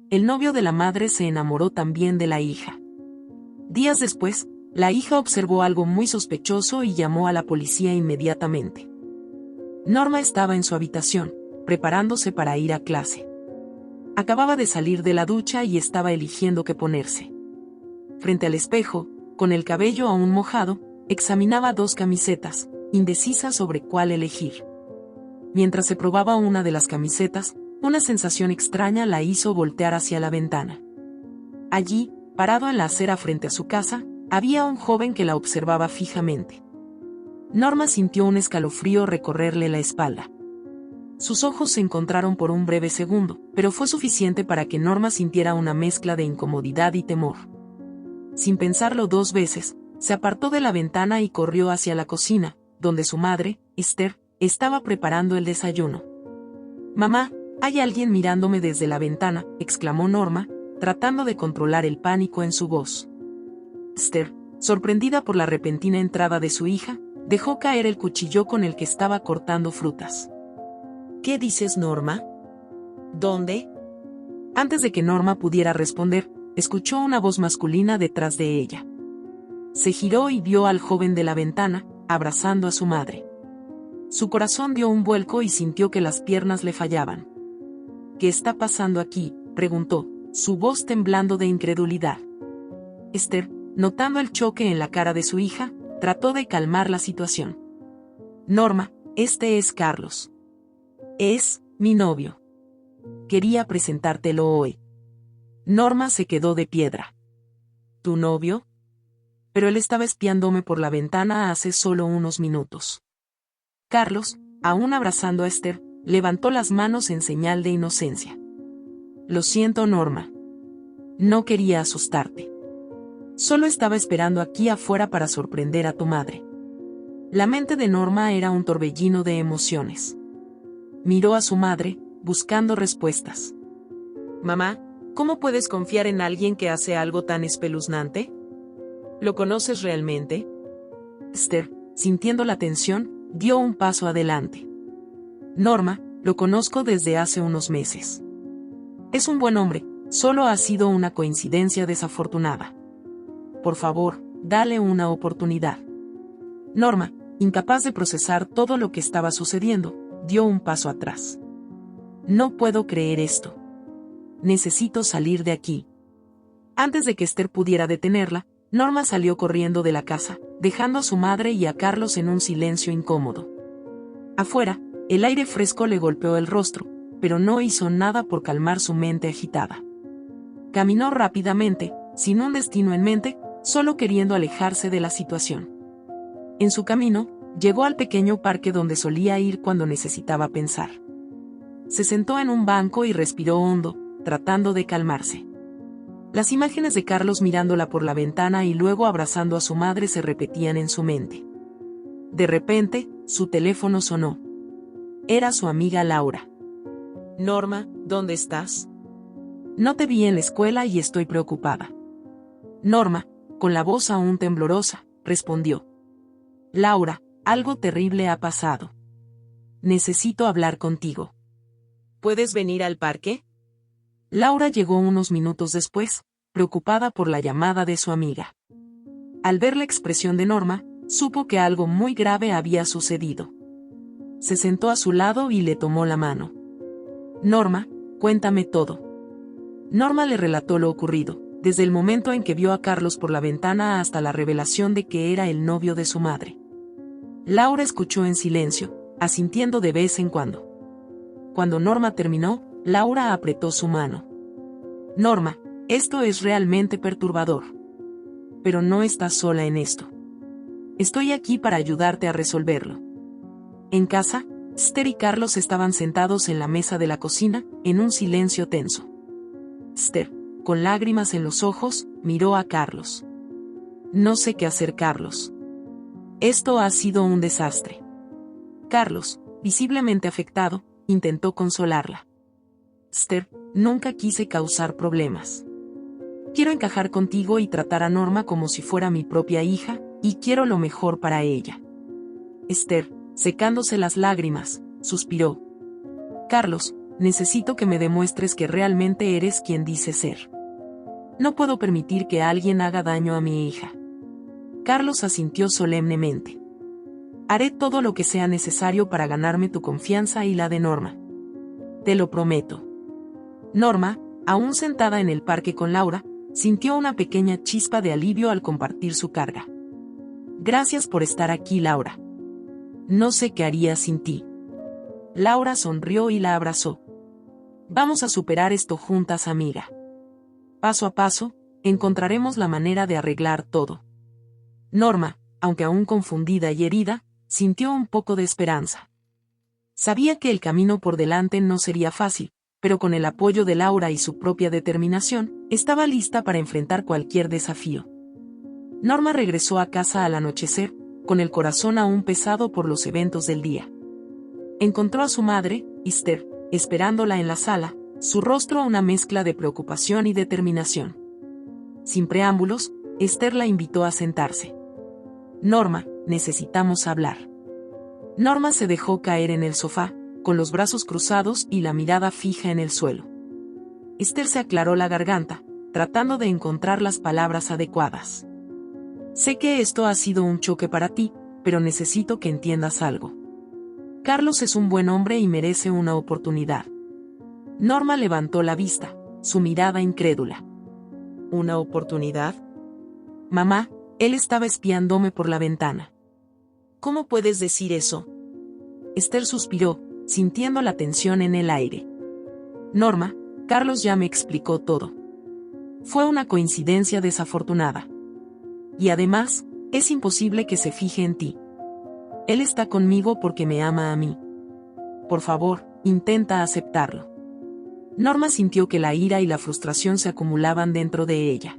El novio de la madre se enamoró también de la hija. Días después, la hija observó algo muy sospechoso y llamó a la policía inmediatamente. Norma estaba en su habitación, preparándose para ir a clase. Acababa de salir de la ducha y estaba eligiendo qué ponerse. Frente al espejo, con el cabello aún mojado, examinaba dos camisetas, indecisa sobre cuál elegir. Mientras se probaba una de las camisetas, una sensación extraña la hizo voltear hacia la ventana. Allí, parado en la acera frente a su casa, había un joven que la observaba fijamente. Norma sintió un escalofrío recorrerle la espalda. Sus ojos se encontraron por un breve segundo, pero fue suficiente para que Norma sintiera una mezcla de incomodidad y temor. Sin pensarlo dos veces, se apartó de la ventana y corrió hacia la cocina, donde su madre, Esther, estaba preparando el desayuno. «Mamá, hay alguien mirándome desde la ventana», exclamó Norma, tratando de controlar el pánico en su voz. Esther, sorprendida por la repentina entrada de su hija, dejó caer el cuchillo con el que estaba cortando frutas. «¿Qué dices, Norma? ¿Dónde?». Antes de que Norma pudiera responder, escuchó una voz masculina detrás de ella. Se giró y vio al joven de la ventana, abrazando a su madre. Su corazón dio un vuelco y sintió que las piernas le fallaban. «¿Qué está pasando aquí?», preguntó, su voz temblando de incredulidad. Esther, notando el choque en la cara de su hija, trató de calmar la situación. «Norma, este es Carlos. Es mi novio. Quería presentártelo hoy». Norma se quedó de piedra. «¿Tu novio?». «Pero él estaba espiándome por la ventana hace solo unos minutos». Carlos, aún abrazando a Esther, levantó las manos en señal de inocencia. «Lo siento, Norma. No quería asustarte. Solo estaba esperando aquí afuera para sorprender a tu madre». La mente de Norma era un torbellino de emociones. Miró a su madre, buscando respuestas. «Mamá, ¿cómo puedes confiar en alguien que hace algo tan espeluznante? ¿Lo conoces realmente?». Esther, sintiendo la tensión, dio un paso adelante. «Norma, lo conozco desde hace unos meses. Es un buen hombre, solo ha sido una coincidencia desafortunada. Por favor, dale una oportunidad». Norma, incapaz de procesar todo lo que estaba sucediendo, dio un paso atrás. «No puedo creer esto. Necesito salir de aquí». Antes de que Esther pudiera detenerla, Norma salió corriendo de la casa, dejando a su madre y a Carlos en un silencio incómodo. Afuera, el aire fresco le golpeó el rostro, pero no hizo nada por calmar su mente agitada. Caminó rápidamente, sin un destino en mente, solo queriendo alejarse de la situación. En su camino, llegó al pequeño parque donde solía ir cuando necesitaba pensar. Se sentó en un banco y respiró hondo, tratando de calmarse. Las imágenes de Carlos mirándola por la ventana y luego abrazando a su madre se repetían en su mente. De repente, su teléfono sonó. Era su amiga Laura. «Norma, ¿dónde estás? No te vi en la escuela y estoy preocupada». Norma, con la voz aún temblorosa, respondió. «Laura, algo terrible ha pasado. Necesito hablar contigo. ¿Puedes venir al parque?». Laura llegó unos minutos después, preocupada por la llamada de su amiga. Al ver la expresión de Norma, supo que algo muy grave había sucedido. Se sentó a su lado y le tomó la mano. «Norma, cuéntame todo». Norma le relató lo ocurrido, desde el momento en que vio a Carlos por la ventana hasta la revelación de que era el novio de su madre. Laura escuchó en silencio, asintiendo de vez en cuando. Cuando Norma terminó, Laura apretó su mano. «Norma, esto es realmente perturbador. Pero no estás sola en esto. Estoy aquí para ayudarte a resolverlo». En casa, Esther y Carlos estaban sentados en la mesa de la cocina, en un silencio tenso. Esther, con lágrimas en los ojos, miró a Carlos. «No sé qué hacer, Carlos. Esto ha sido un desastre». Carlos, visiblemente afectado, intentó consolarla. «Esther, nunca quise causar problemas. Quiero encajar contigo y tratar a Norma como si fuera mi propia hija, y quiero lo mejor para ella». Esther, secándose las lágrimas, suspiró. «Carlos, necesito que me demuestres que realmente eres quien dices ser. No puedo permitir que alguien haga daño a mi hija. Carlos asintió solemnemente. Haré todo lo que sea necesario para ganarme tu confianza y la de Norma. Te lo prometo. Norma, aún sentada en el parque con Laura, sintió una pequeña chispa de alivio al compartir su carga. Gracias por estar aquí, Laura. No sé qué haría sin ti. Laura sonrió y la abrazó. Vamos a superar esto juntas, amiga. Paso a paso, encontraremos la manera de arreglar todo. Norma, aunque aún confundida y herida, sintió un poco de esperanza. Sabía que el camino por delante no sería fácil, pero con el apoyo de Laura y su propia determinación, estaba lista para enfrentar cualquier desafío. Norma regresó a casa al anochecer, con el corazón aún pesado por los eventos del día. Encontró a su madre, Esther, esperándola en la sala, su rostro una mezcla de preocupación y determinación. Sin preámbulos, Esther la invitó a sentarse. Norma, necesitamos hablar. Norma se dejó caer en el sofá, con los brazos cruzados y la mirada fija en el suelo. Esther se aclaró la garganta, tratando de encontrar las palabras adecuadas. Sé que esto ha sido un choque para ti, pero necesito que entiendas algo. Carlos es un buen hombre y merece una oportunidad. Norma levantó la vista, su mirada incrédula. ¿Una oportunidad? Mamá, él estaba espiándome por la ventana. ¿Cómo puedes decir eso? Esther suspiró, sintiendo la tensión en el aire. Norma, Carlos ya me explicó todo. Fue una coincidencia desafortunada. Y además, es imposible que se fije en ti. Él está conmigo porque me ama a mí. Por favor, intenta aceptarlo. Norma sintió que la ira y la frustración se acumulaban dentro de ella.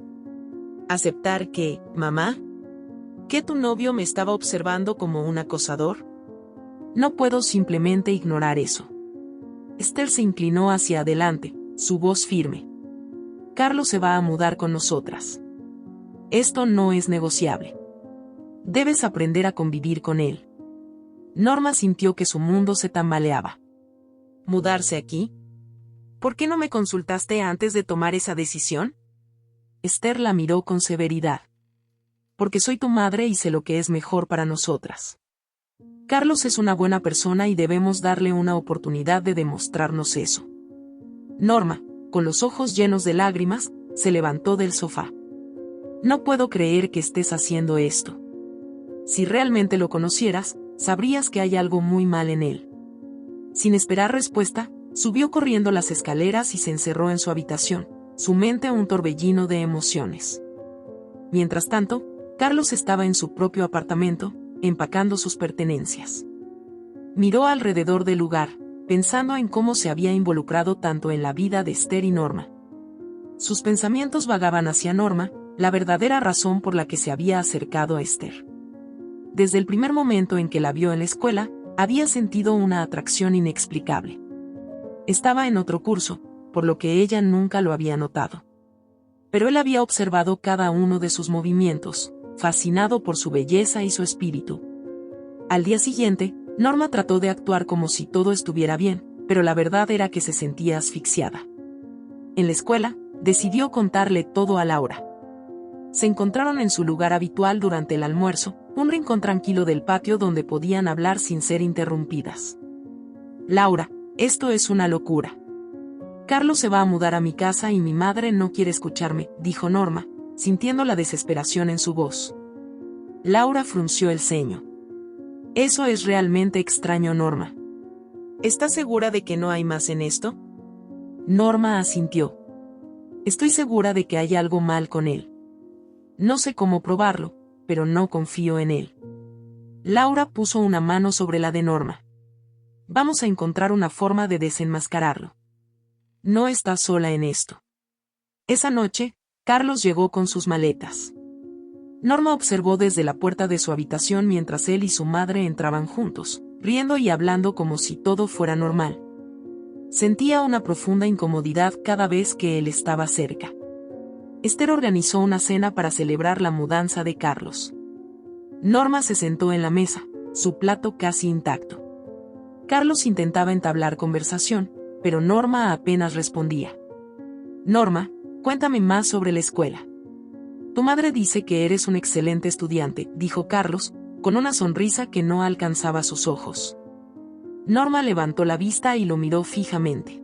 ¿Aceptar qué, mamá? ¿Que tu novio me estaba observando como un acosador? No puedo simplemente ignorar eso. Esther se inclinó hacia adelante, su voz firme. Carlos se va a mudar con nosotras. Esto no es negociable. Debes aprender a convivir con él. Norma sintió que su mundo se tambaleaba. ¿Mudarse aquí? ¿Por qué no me consultaste antes de tomar esa decisión? Esther la miró con severidad. Porque soy tu madre y sé lo que es mejor para nosotras. Carlos es una buena persona y debemos darle una oportunidad de demostrarnos eso. Norma, con los ojos llenos de lágrimas, se levantó del sofá. No puedo creer que estés haciendo esto. Si realmente lo conocieras, sabrías que hay algo muy mal en él. Sin esperar respuesta, subió corriendo las escaleras y se encerró en su habitación, su mente un torbellino de emociones. Mientras tanto, Carlos estaba en su propio apartamento, empacando sus pertenencias. Miró alrededor del lugar, pensando en cómo se había involucrado tanto en la vida de Esther y Norma. Sus pensamientos vagaban hacia Norma, la verdadera razón por la que se había acercado a Esther. Desde el primer momento en que la vio en la escuela, había sentido una atracción inexplicable. Estaba en otro curso, por lo que ella nunca lo había notado. Pero él había observado cada uno de sus movimientos, fascinado por su belleza y su espíritu. Al día siguiente, Norma trató de actuar como si todo estuviera bien, pero la verdad era que se sentía asfixiada. En la escuela, decidió contarle todo a Laura. Se encontraron en su lugar habitual durante el almuerzo, un rincón tranquilo del patio donde podían hablar sin ser interrumpidas. Laura, esto es una locura. Carlos se va a mudar a mi casa y mi madre no quiere escucharme, dijo Norma, sintiendo la desesperación en su voz. Laura frunció el ceño. Eso es realmente extraño, Norma. ¿Estás segura de que no hay más en esto? Norma asintió. Estoy segura de que hay algo mal con él. No sé cómo probarlo, pero no confío en él. Laura puso una mano sobre la de Norma. Vamos a encontrar una forma de desenmascararlo. No estás sola en esto. Esa noche, Carlos llegó con sus maletas. Norma observó desde la puerta de su habitación mientras él y su madre entraban juntos, riendo y hablando como si todo fuera normal. Sentía una profunda incomodidad cada vez que él estaba cerca. Esther organizó una cena para celebrar la mudanza de Carlos. Norma se sentó en la mesa, su plato casi intacto. Carlos intentaba entablar conversación, pero Norma apenas respondía. Norma, cuéntame más sobre la escuela. Tu madre dice que eres un excelente estudiante, dijo Carlos, con una sonrisa que no alcanzaba sus ojos. Norma levantó la vista y lo miró fijamente.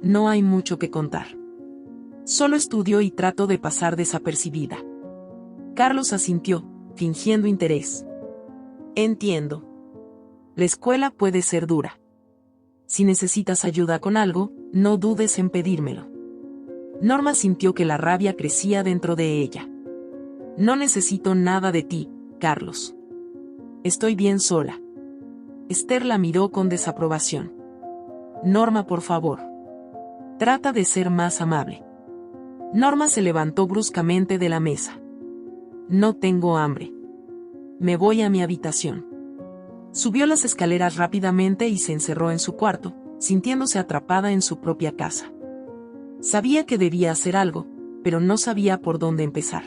No hay mucho que contar. Solo estudio y trato de pasar desapercibida. Carlos asintió, fingiendo interés. Entiendo. La escuela puede ser dura. Si necesitas ayuda con algo, no dudes en pedírmelo. Norma sintió que la rabia crecía dentro de ella. No necesito nada de ti, Carlos. Estoy bien sola. Esther la miró con desaprobación. Norma, por favor. Trata de ser más amable. Norma se levantó bruscamente de la mesa. No tengo hambre. Me voy a mi habitación. Subió las escaleras rápidamente y se encerró en su cuarto, sintiéndose atrapada en su propia casa. Sabía que debía hacer algo, pero no sabía por dónde empezar.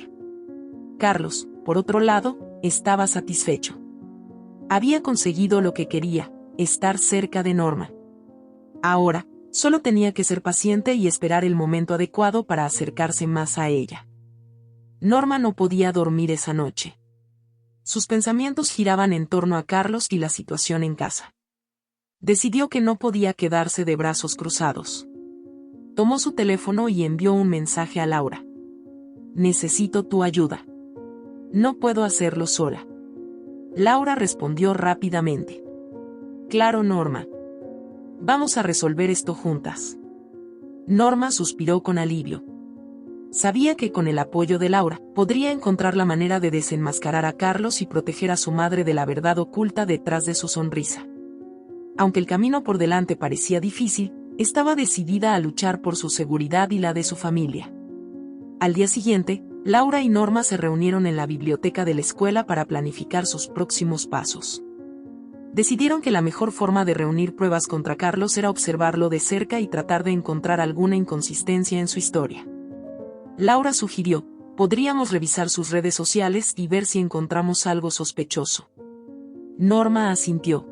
Carlos, por otro lado, estaba satisfecho. Había conseguido lo que quería, estar cerca de Norma. Ahora, solo tenía que ser paciente y esperar el momento adecuado para acercarse más a ella. Norma no podía dormir esa noche. Sus pensamientos giraban en torno a Carlos y la situación en casa. Decidió que no podía quedarse de brazos cruzados. Tomó su teléfono y envió un mensaje a Laura. Necesito tu ayuda. No puedo hacerlo sola. Laura respondió rápidamente. Claro, Norma. Vamos a resolver esto juntas. Norma suspiró con alivio. Sabía que con el apoyo de Laura, podría encontrar la manera de desenmascarar a Carlos y proteger a su madre de la verdad oculta detrás de su sonrisa. Aunque el camino por delante parecía difícil, estaba decidida a luchar por su seguridad y la de su familia. Al día siguiente, Laura y Norma se reunieron en la biblioteca de la escuela para planificar sus próximos pasos. Decidieron que la mejor forma de reunir pruebas contra Carlos era observarlo de cerca y tratar de encontrar alguna inconsistencia en su historia. Laura sugirió, podríamos revisar sus redes sociales y ver si encontramos algo sospechoso. Norma asintió.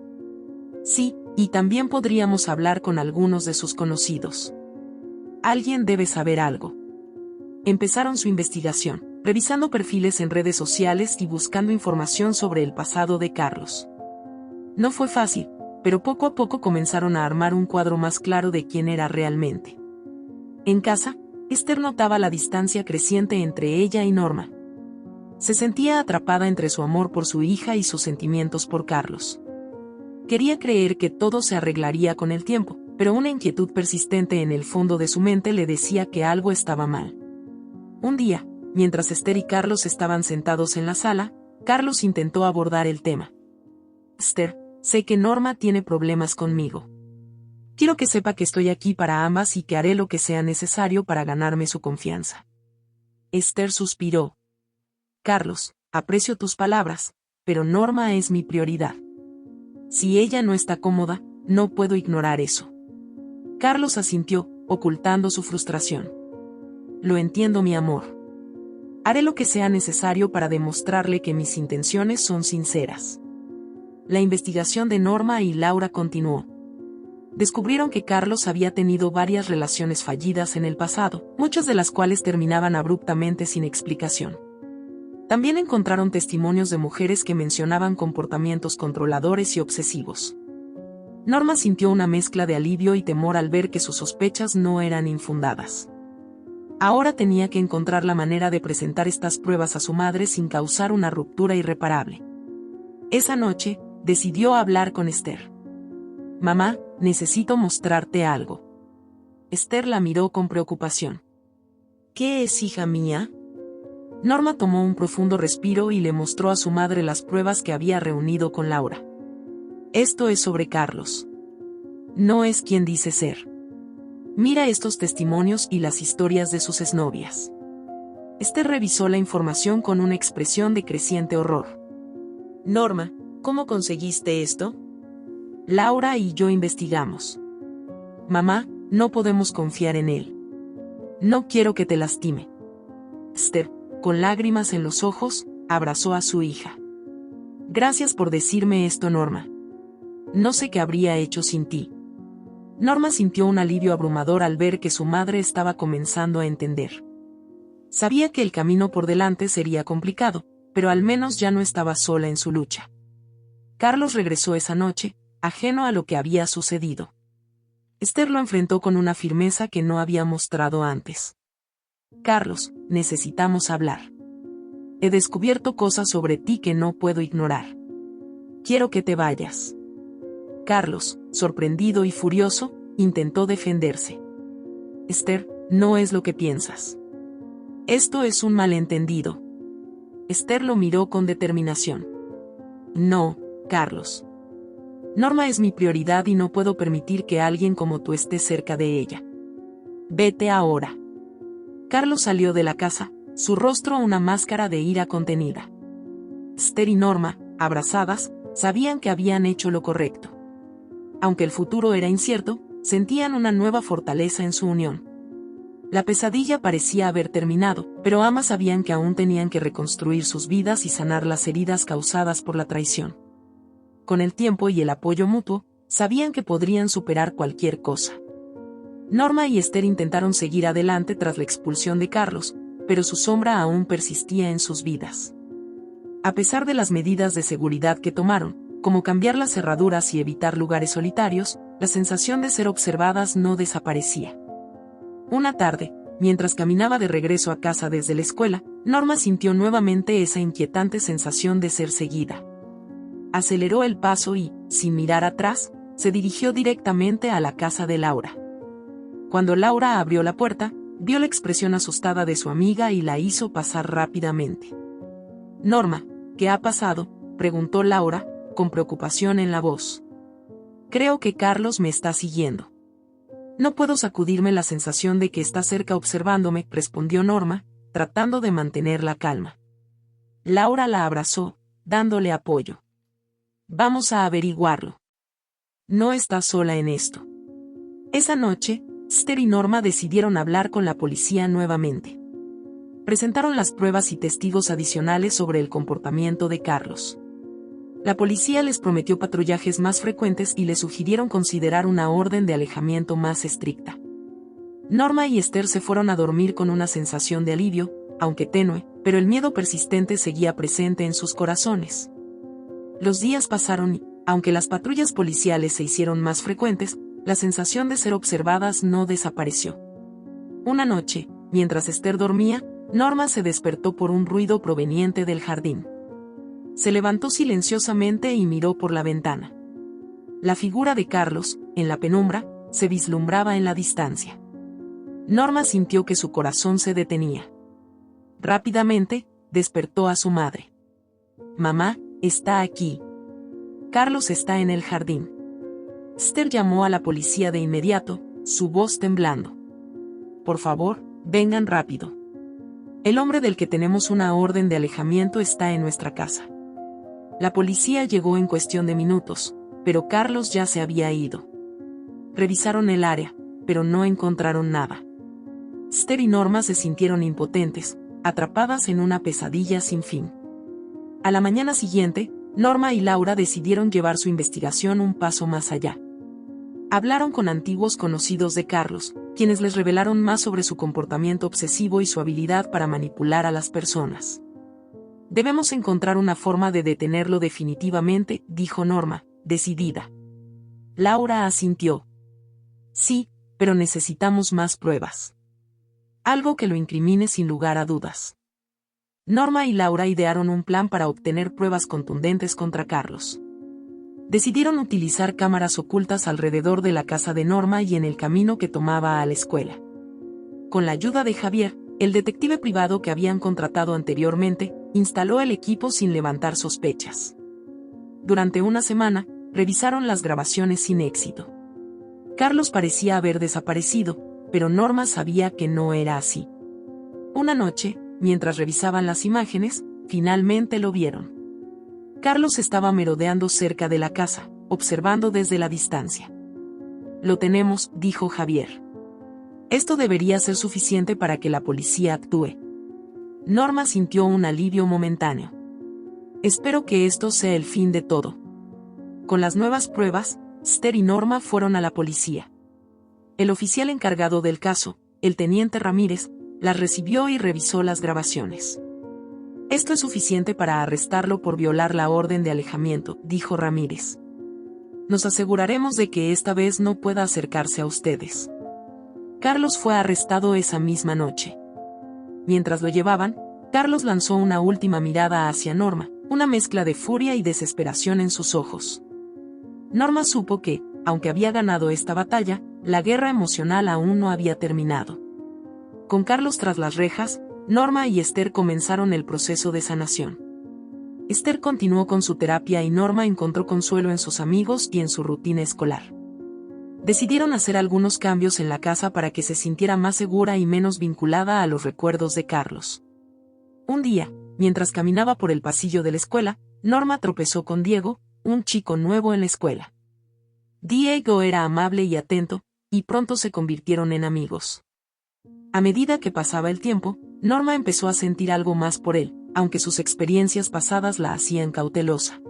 Sí, y también podríamos hablar con algunos de sus conocidos. Alguien debe saber algo. Empezaron su investigación, revisando perfiles en redes sociales y buscando información sobre el pasado de Carlos. No fue fácil, pero poco a poco comenzaron a armar un cuadro más claro de quién era realmente. En casa, Esther notaba la distancia creciente entre ella y Norma. Se sentía atrapada entre su amor por su hija y sus sentimientos por Carlos. Quería creer que todo se arreglaría con el tiempo, pero una inquietud persistente en el fondo de su mente le decía que algo estaba mal. Un día, mientras Esther y Carlos estaban sentados en la sala, Carlos intentó abordar el tema. Esther, sé que Norma tiene problemas conmigo. Quiero que sepa que estoy aquí para ambas y que haré lo que sea necesario para ganarme su confianza. Esther suspiró. Carlos, aprecio tus palabras, pero Norma es mi prioridad. Si ella no está cómoda, no puedo ignorar eso. Carlos asintió, ocultando su frustración. Lo entiendo, mi amor. Haré lo que sea necesario para demostrarle que mis intenciones son sinceras. La investigación de Norma y Laura continuó. Descubrieron que Carlos había tenido varias relaciones fallidas en el pasado, muchas de las cuales terminaban abruptamente sin explicación. También encontraron testimonios de mujeres que mencionaban comportamientos controladores y obsesivos. Norma sintió una mezcla de alivio y temor al ver que sus sospechas no eran infundadas. Ahora tenía que encontrar la manera de presentar estas pruebas a su madre sin causar una ruptura irreparable. Esa noche, decidió hablar con Esther. Mamá, necesito mostrarte algo. Esther la miró con preocupación. ¿Qué es, hija mía? Norma tomó un profundo respiro y le mostró a su madre las pruebas que había reunido con Laura. Esto es sobre Carlos. No es quien dice ser. Mira estos testimonios y las historias de sus exnovias. Esther revisó la información con una expresión de creciente horror. Norma, ¿cómo conseguiste esto? Laura y yo investigamos. Mamá, no podemos confiar en él. No quiero que te lastime. Esther, con lágrimas en los ojos, abrazó a su hija. Gracias por decirme esto, Norma. No sé qué habría hecho sin ti. Norma sintió un alivio abrumador al ver que su madre estaba comenzando a entender. Sabía que el camino por delante sería complicado, pero al menos ya no estaba sola en su lucha. Carlos regresó esa noche, ajeno a lo que había sucedido. Esther lo enfrentó con una firmeza que no había mostrado antes. Carlos, necesitamos hablar. He descubierto cosas sobre ti que no puedo ignorar. Quiero que te vayas. Carlos, sorprendido y furioso, intentó defenderse. Esther, no es lo que piensas. Esto es un malentendido. Esther lo miró con determinación. No, Carlos. Norma es mi prioridad y no puedo permitir que alguien como tú esté cerca de ella. Vete ahora. Carlos salió de la casa, su rostro una máscara de ira contenida. Esther y Norma, abrazadas, sabían que habían hecho lo correcto. Aunque el futuro era incierto, sentían una nueva fortaleza en su unión. La pesadilla parecía haber terminado, pero ambas sabían que aún tenían que reconstruir sus vidas y sanar las heridas causadas por la traición. Con el tiempo y el apoyo mutuo, sabían que podrían superar cualquier cosa. Norma y Esther intentaron seguir adelante tras la expulsión de Carlos, pero su sombra aún persistía en sus vidas. A pesar de las medidas de seguridad que tomaron, como cambiar las cerraduras y evitar lugares solitarios, la sensación de ser observadas no desaparecía. Una tarde, mientras caminaba de regreso a casa desde la escuela, Norma sintió nuevamente esa inquietante sensación de ser seguida. Aceleró el paso y, sin mirar atrás, se dirigió directamente a la casa de Laura. Cuando Laura abrió la puerta, vio la expresión asustada de su amiga y la hizo pasar rápidamente. Norma, ¿qué ha pasado?, preguntó Laura, con preocupación en la voz. Creo que Carlos me está siguiendo. No puedo sacudirme la sensación de que está cerca observándome, respondió Norma, tratando de mantener la calma. Laura la abrazó, dándole apoyo. Vamos a averiguarlo. No estás sola en esto. Esa noche, Esther y Norma decidieron hablar con la policía nuevamente. Presentaron las pruebas y testigos adicionales sobre el comportamiento de Carlos. La policía les prometió patrullajes más frecuentes y les sugirieron considerar una orden de alejamiento más estricta. Norma y Esther se fueron a dormir con una sensación de alivio, aunque tenue, pero el miedo persistente seguía presente en sus corazones. Los días pasaron y, aunque las patrullas policiales se hicieron más frecuentes, la sensación de ser observadas no desapareció. Una noche, mientras Esther dormía, Norma se despertó por un ruido proveniente del jardín. Se levantó silenciosamente y miró por la ventana. La figura de Carlos, en la penumbra, se vislumbraba en la distancia. Norma sintió que su corazón se detenía. Rápidamente, despertó a su madre. Mamá, está aquí. Carlos está en el jardín. Esther llamó a la policía de inmediato, su voz temblando. Por favor, vengan rápido. El hombre del que tenemos una orden de alejamiento está en nuestra casa. La policía llegó en cuestión de minutos, pero Carlos ya se había ido. Revisaron el área, pero no encontraron nada. Esther y Norma se sintieron impotentes, atrapadas en una pesadilla sin fin. A la mañana siguiente, Norma y Laura decidieron llevar su investigación un paso más allá. Hablaron con antiguos conocidos de Carlos, quienes les revelaron más sobre su comportamiento obsesivo y su habilidad para manipular a las personas. Debemos encontrar una forma de detenerlo definitivamente, dijo Norma, decidida. Laura asintió. Sí, pero necesitamos más pruebas. Algo que lo incrimine sin lugar a dudas. Norma y Laura idearon un plan para obtener pruebas contundentes contra Carlos. Decidieron utilizar cámaras ocultas alrededor de la casa de Norma y en el camino que tomaba a la escuela. Con la ayuda de Javier, el detective privado que habían contratado anteriormente, instaló el equipo sin levantar sospechas. Durante una semana, revisaron las grabaciones sin éxito. Carlos parecía haber desaparecido, pero Norma sabía que no era así. Una noche, mientras revisaban las imágenes, finalmente lo vieron. Carlos estaba merodeando cerca de la casa, observando desde la distancia. Lo tenemos, dijo Javier. Esto debería ser suficiente para que la policía actúe. Norma sintió un alivio momentáneo. Espero que esto sea el fin de todo. Con las nuevas pruebas, Esther y Norma fueron a la policía. El oficial encargado del caso, el teniente Ramírez, las recibió y revisó las grabaciones. «Esto es suficiente para arrestarlo por violar la orden de alejamiento», dijo Ramírez. «Nos aseguraremos de que esta vez no pueda acercarse a ustedes». Carlos fue arrestado esa misma noche. Mientras lo llevaban, Carlos lanzó una última mirada hacia Norma, una mezcla de furia y desesperación en sus ojos. Norma supo que, aunque había ganado esta batalla, la guerra emocional aún no había terminado. Con Carlos tras las rejas, Norma y Esther comenzaron el proceso de sanación. Esther continuó con su terapia y Norma encontró consuelo en sus amigos y en su rutina escolar. Decidieron hacer algunos cambios en la casa para que se sintiera más segura y menos vinculada a los recuerdos de Carlos. Un día, mientras caminaba por el pasillo de la escuela, Norma tropezó con Diego, un chico nuevo en la escuela. Diego era amable y atento, y pronto se convirtieron en amigos. A medida que pasaba el tiempo, Norma empezó a sentir algo más por él, aunque sus experiencias pasadas la hacían cautelosa.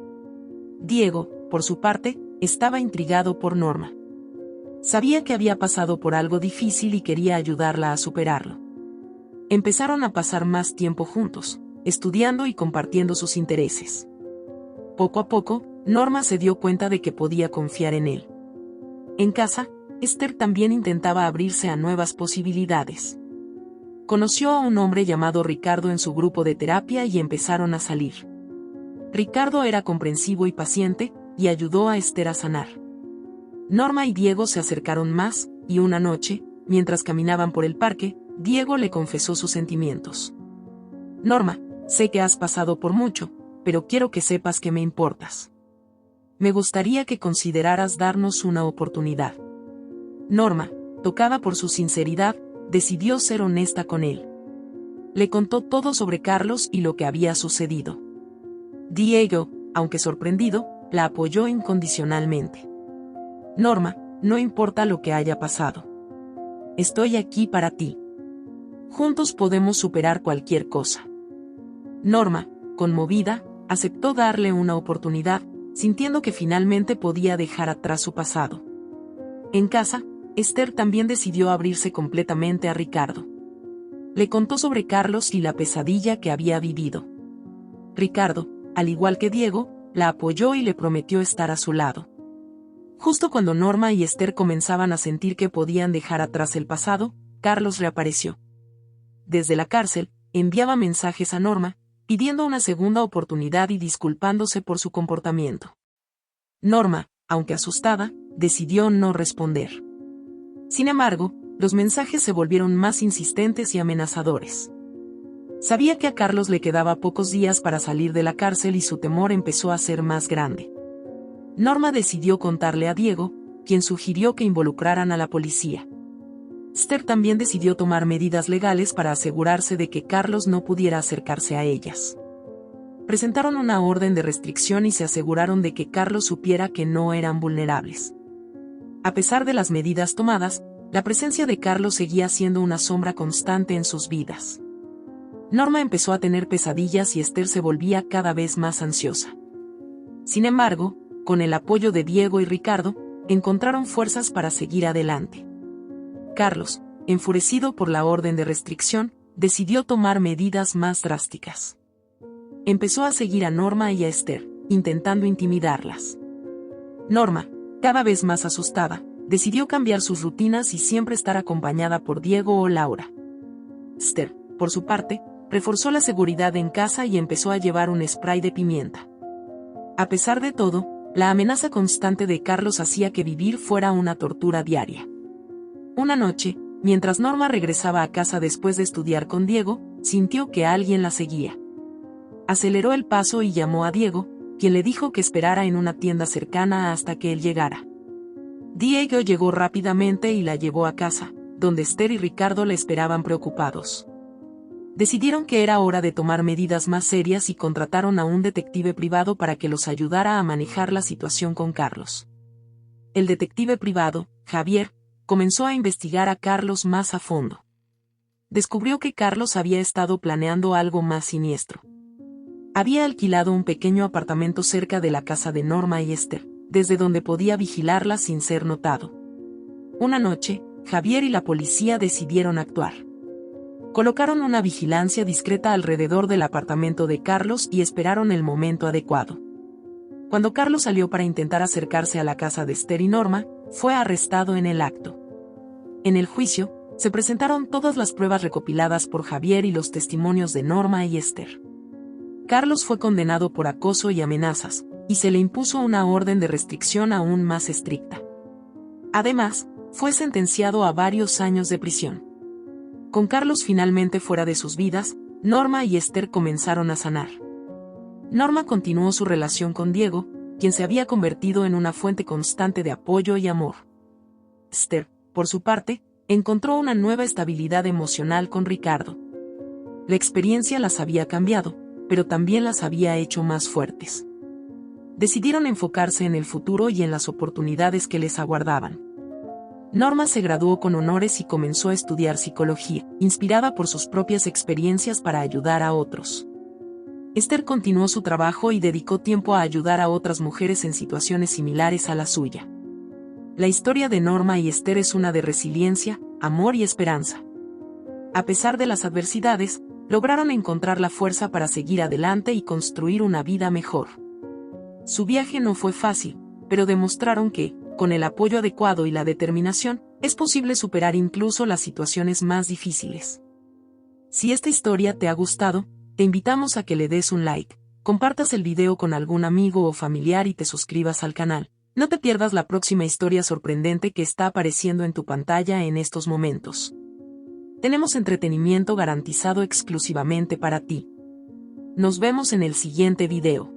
Diego, por su parte, estaba intrigado por Norma. Sabía que había pasado por algo difícil y quería ayudarla a superarlo. Empezaron a pasar más tiempo juntos, estudiando y compartiendo sus intereses. Poco a poco, Norma se dio cuenta de que podía confiar en él. En casa, Esther también intentaba abrirse a nuevas posibilidades. Conoció a un hombre llamado Ricardo en su grupo de terapia y empezaron a salir. Ricardo era comprensivo y paciente, y ayudó a Esther a sanar. Norma y Diego se acercaron más, y una noche, mientras caminaban por el parque, Diego le confesó sus sentimientos. «Norma, sé que has pasado por mucho, pero quiero que sepas que me importas. Me gustaría que consideraras darnos una oportunidad». Norma, tocada por su sinceridad, decidió ser honesta con él. Le contó todo sobre Carlos y lo que había sucedido. Diego, aunque sorprendido, la apoyó incondicionalmente. «Norma, no importa lo que haya pasado. Estoy aquí para ti. Juntos podemos superar cualquier cosa». Norma, conmovida, aceptó darle una oportunidad, sintiendo que finalmente podía dejar atrás su pasado. En casa, Esther también decidió abrirse completamente a Ricardo. Le contó sobre Carlos y la pesadilla que había vivido. Ricardo, al igual que Diego, la apoyó y le prometió estar a su lado. Justo cuando Norma y Esther comenzaban a sentir que podían dejar atrás el pasado, Carlos reapareció. Desde la cárcel, enviaba mensajes a Norma, pidiendo una segunda oportunidad y disculpándose por su comportamiento. Norma, aunque asustada, decidió no responder. Sin embargo, los mensajes se volvieron más insistentes y amenazadores. Sabía que a Carlos le quedaba pocos días para salir de la cárcel y su temor empezó a ser más grande. Norma decidió contarle a Diego, quien sugirió que involucraran a la policía. Esther también decidió tomar medidas legales para asegurarse de que Carlos no pudiera acercarse a ellas. Presentaron una orden de restricción y se aseguraron de que Carlos supiera que no eran vulnerables. A pesar de las medidas tomadas, la presencia de Carlos seguía siendo una sombra constante en sus vidas. Norma empezó a tener pesadillas y Esther se volvía cada vez más ansiosa. Sin embargo, con el apoyo de Diego y Ricardo, encontraron fuerzas para seguir adelante. Carlos, enfurecido por la orden de restricción, decidió tomar medidas más drásticas. Empezó a seguir a Norma y a Esther, intentando intimidarlas. Norma, cada vez más asustada, decidió cambiar sus rutinas y siempre estar acompañada por Diego o Laura. Esther, por su parte, reforzó la seguridad en casa y empezó a llevar un spray de pimienta. A pesar de todo, la amenaza constante de Carlos hacía que vivir fuera una tortura diaria. Una noche, mientras Norma regresaba a casa después de estudiar con Diego, sintió que alguien la seguía. Aceleró el paso y llamó a Diego, quien le dijo que esperara en una tienda cercana hasta que él llegara. Diego llegó rápidamente y la llevó a casa, donde Esther y Ricardo la esperaban preocupados. Decidieron que era hora de tomar medidas más serias y contrataron a un detective privado para que los ayudara a manejar la situación con Carlos. El detective privado, Javier, comenzó a investigar a Carlos más a fondo. Descubrió que Carlos había estado planeando algo más siniestro. Había alquilado un pequeño apartamento cerca de la casa de Norma y Esther, desde donde podía vigilarlas sin ser notado. Una noche, Javier y la policía decidieron actuar. Colocaron una vigilancia discreta alrededor del apartamento de Carlos y esperaron el momento adecuado. Cuando Carlos salió para intentar acercarse a la casa de Esther y Norma, fue arrestado en el acto. En el juicio, se presentaron todas las pruebas recopiladas por Javier y los testimonios de Norma y Esther. Carlos fue condenado por acoso y amenazas, y se le impuso una orden de restricción aún más estricta. Además, fue sentenciado a varios años de prisión. Con Carlos finalmente fuera de sus vidas, Norma y Esther comenzaron a sanar. Norma continuó su relación con Diego, quien se había convertido en una fuente constante de apoyo y amor. Esther, por su parte, encontró una nueva estabilidad emocional con Ricardo. La experiencia las había cambiado, pero también las había hecho más fuertes. Decidieron enfocarse en el futuro y en las oportunidades que les aguardaban. Norma se graduó con honores y comenzó a estudiar psicología, inspirada por sus propias experiencias para ayudar a otros. Esther continuó su trabajo y dedicó tiempo a ayudar a otras mujeres en situaciones similares a la suya. La historia de Norma y Esther es una de resiliencia, amor y esperanza. A pesar de las adversidades, lograron encontrar la fuerza para seguir adelante y construir una vida mejor. Su viaje no fue fácil, pero demostraron que, con el apoyo adecuado y la determinación, es posible superar incluso las situaciones más difíciles. Si esta historia te ha gustado, te invitamos a que le des un like, compartas el video con algún amigo o familiar y te suscribas al canal. No te pierdas la próxima historia sorprendente que está apareciendo en tu pantalla en estos momentos. Tenemos entretenimiento garantizado exclusivamente para ti. Nos vemos en el siguiente video.